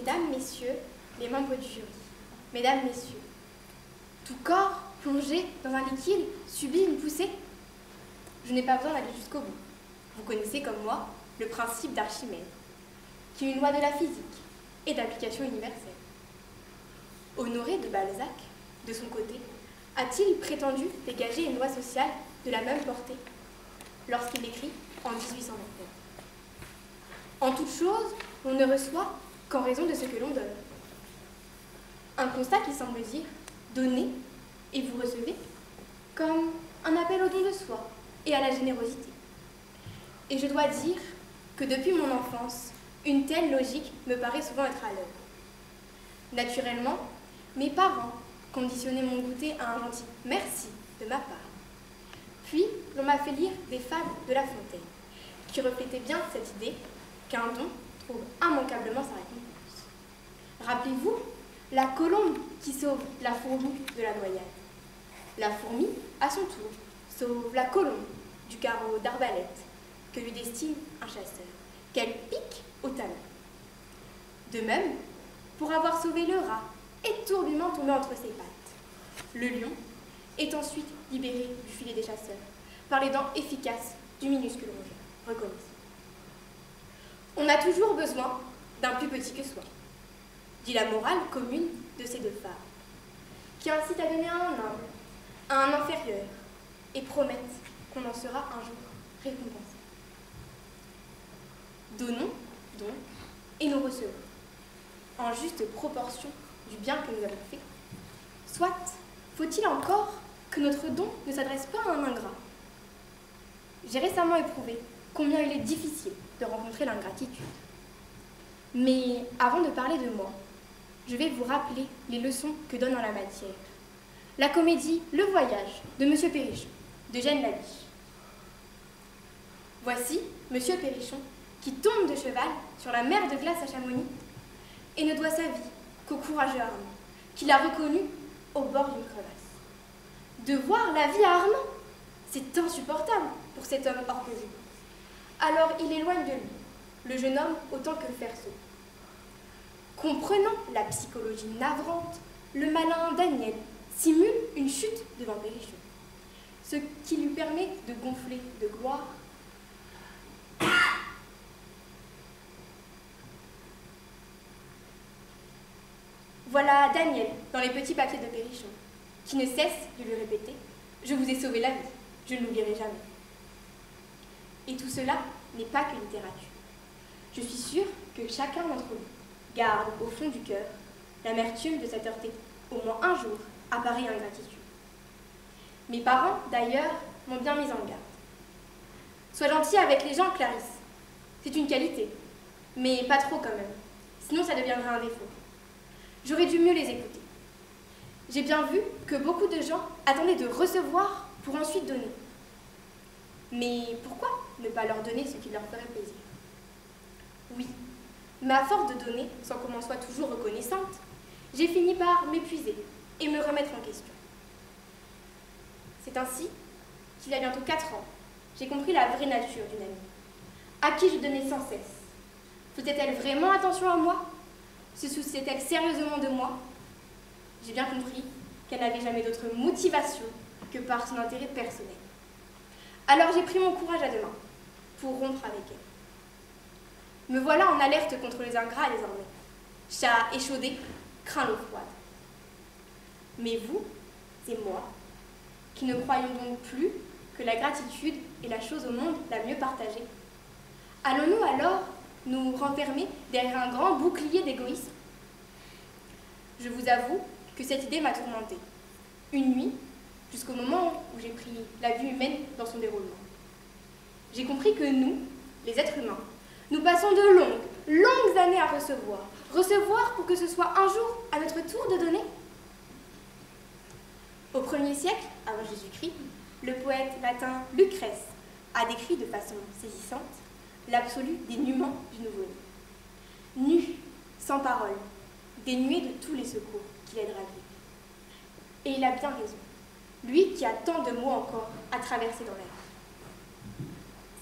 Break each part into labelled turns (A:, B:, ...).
A: Mesdames, Messieurs, les membres du jury, Mesdames, Messieurs, tout corps plongé dans un liquide subit une poussée. Je n'ai pas besoin d'aller jusqu'au bout. Vous connaissez comme moi le principe d'Archimède, qui est une loi de la physique et d'application universelle. Honoré de Balzac, de son côté, a-t-il prétendu dégager une loi sociale de la même portée lorsqu'il écrit en 1829 ? En toute chose, on ne reçoit qu'en raison de ce que l'on donne. Un constat qui semble dire « donnez et vous recevez » comme un appel au don de soi et à la générosité. Et je dois dire que depuis mon enfance, une telle logique me paraît souvent être à l'œuvre. Naturellement, mes parents conditionnaient mon goûter à un gentil « merci » de ma part. Puis, l'on m'a fait lire des fables de La Fontaine, qui reflétaient bien cette idée qu'un don trouve immanquablement sa récompense. Rappelez-vous, la colombe qui sauve la fourmi de la noyade. La fourmi, à son tour, sauve la colombe du carreau d'arbalète que lui destine un chasseur, qu'elle pique au talon. De même, pour avoir sauvé le rat, étourdiment tombé entre ses pattes, le lion est ensuite libéré du filet des chasseurs par les dents efficaces du minuscule rongeur. Reconnaissons. On a toujours besoin d'un plus petit que soi, dit la morale commune de ces deux fables, qui incitent à donner à un humble, à un inférieur, et promettent qu'on en sera un jour récompensé. Donnons, donc, et nous recevons, en juste proportion du bien que nous avons fait. Soit, faut-il encore que notre don ne s'adresse pas à un ingrat. J'ai récemment éprouvé combien il est difficile de rencontrer l'ingratitude. Mais avant de parler de moi, je vais vous rappeler les leçons que donne en la matière la comédie Le Voyage de M. Perrichon, d'Eugène Labiche. Voici M. Perrichon qui tombe de cheval sur la mer de glace à Chamonix et ne doit sa vie qu'au courageux Armand, qu'il a reconnu au bord d'une crevasse. De voir la vie à Armand, c'est insupportable pour cet homme orgueilleux. Alors il éloigne de lui le jeune homme autant que faire se. Comprenant la psychologie navrante, le malin Daniel simule une chute devant Perrichon, ce qui lui permet de gonfler de gloire. Voilà Daniel dans les petits papiers de Perrichon, qui ne cesse de lui répéter « Je vous ai sauvé la vie, je ne l'oublierai jamais ». Et tout cela n'est pas que littérature. Je suis sûre que chacun d'entre vous garde au fond du cœur l'amertume de s'être heurté au moins un jour à pareille ingratitude. Mes parents, d'ailleurs, m'ont bien mise en garde. Sois gentil avec les gens, Clarisse. C'est une qualité, mais pas trop quand même, sinon ça deviendrait un défaut. J'aurais dû mieux les écouter. J'ai bien vu que beaucoup de gens attendaient de recevoir pour ensuite donner. Mais pourquoi ne pas leur donner ce qui leur ferait plaisir? Oui, mais à force de donner, sans qu'on m'en soit toujours reconnaissante, j'ai fini par m'épuiser et me remettre en question. C'est ainsi qu'il y a bientôt 4 ans, j'ai compris la vraie nature d'une amie, à qui je donnais sans cesse. Faisait-elle vraiment attention à moi? Se souciait-elle sérieusement de moi? J'ai bien compris qu'elle n'avait jamais d'autre motivation que par son intérêt personnel. Alors j'ai pris mon courage à deux mains pour rompre avec elle. Me voilà en alerte contre les ingrats désormais. Chat échaudé craint l'eau froide. Mais vous et moi, qui ne croyons donc plus que la gratitude est la chose au monde la mieux partagée, allons-nous alors nous renfermer derrière un grand bouclier d'égoïsme? Je vous avoue que cette idée m'a tourmentée. Une nuit, jusqu'au moment où j'ai pris la vie humaine dans son déroulement. J'ai compris que nous, les êtres humains, nous passons de longues années à recevoir. Recevoir pour que ce soit un jour à notre tour de donner. Au 1er siècle, avant Jésus-Christ, le poète latin Lucrèce a décrit de façon saisissante l'absolu dénuement du nouveau-né. Nu, sans parole, dénué de tous les secours qu'il aidera à vivre. Et il a bien raison, lui qui a tant de mots encore à traverser dans la vie.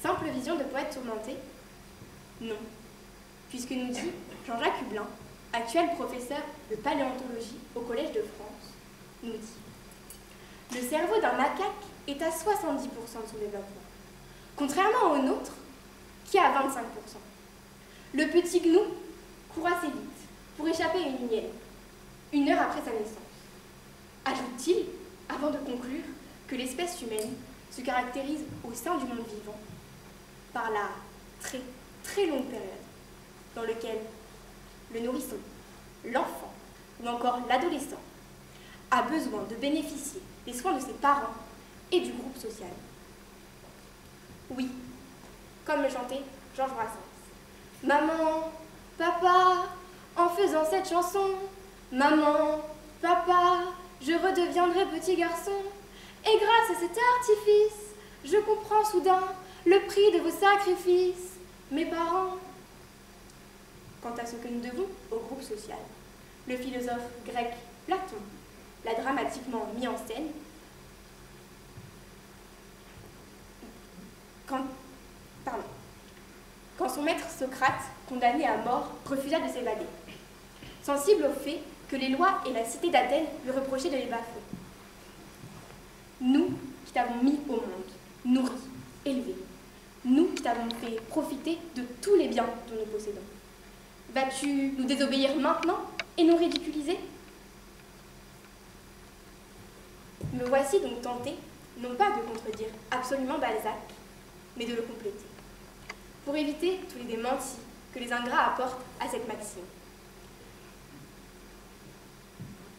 A: Simple vision de poète tourmenté? Non, puisque nous dit Jean-Jacques Hublin, actuel professeur de paléontologie au Collège de France, nous dit: le cerveau d'un macaque est à 70% de son développement, contrairement au nôtre qui est à 25%. Le petit gnou court assez vite pour échapper à une hyène, 1 heure après sa naissance. Ajoute-t-il, avant de conclure que l'espèce humaine se caractérise au sein du monde vivant par la très, très longue période dans laquelle le nourrisson, l'enfant ou encore l'adolescent a besoin de bénéficier des soins de ses parents et du groupe social. Oui, comme le chantait Georges Brassens. Maman, papa, en faisant cette chanson, maman, papa, je redeviendrai petit garçon. Et grâce à cet artifice, je comprends soudain le prix de vos sacrifices, mes parents. Quant à ce que nous devons au groupe social, le philosophe grec Platon l'a dramatiquement mis en scène quand son maître Socrate, condamné à mort, refusa de s'évader, sensible au fait que les lois et la cité d'Athènes lui reprochaient de les bafouer. Nous qui t'avons mis au monde, nourris, élevés, nous qui t'avons fait profiter de tous les biens dont nous possédons, vas-tu nous désobéir maintenant et nous ridiculiser? Me voici donc tenté, non pas de contredire absolument Balzac, mais de le compléter, pour éviter tous les démentis que les ingrats apportent à cette maxime.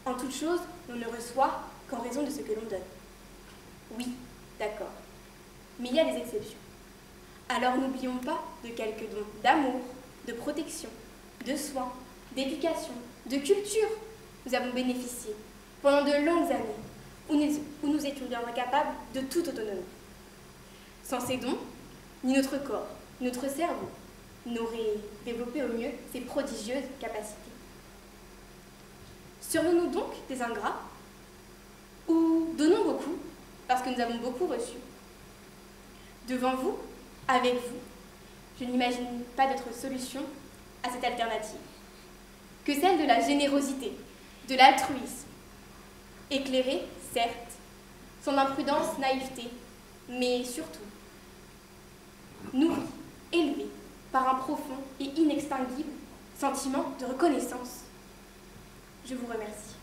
A: En toute chose, on ne reçoit qu'en raison de ce que l'on donne. Oui, d'accord, mais il y a des exceptions. Alors n'oublions pas de quelques dons d'amour, de protection, de soins, d'éducation, de culture. Nous avons bénéficié pendant de longues années où nous étions bien incapables de toute autonomie. Sans ces dons, ni notre corps, ni notre cerveau n'auraient développé au mieux ces prodigieuses capacités. Serions-nous donc des ingrats? Ou donnons beaucoup parce que nous avons beaucoup reçu? Devant vous, avec vous, je n'imagine pas d'autre solution à cette alternative que celle de la générosité, de l'altruisme, éclairée, certes, son imprudence, naïveté, mais surtout nourrie, élevée par un profond et inextinguible sentiment de reconnaissance. Je vous remercie.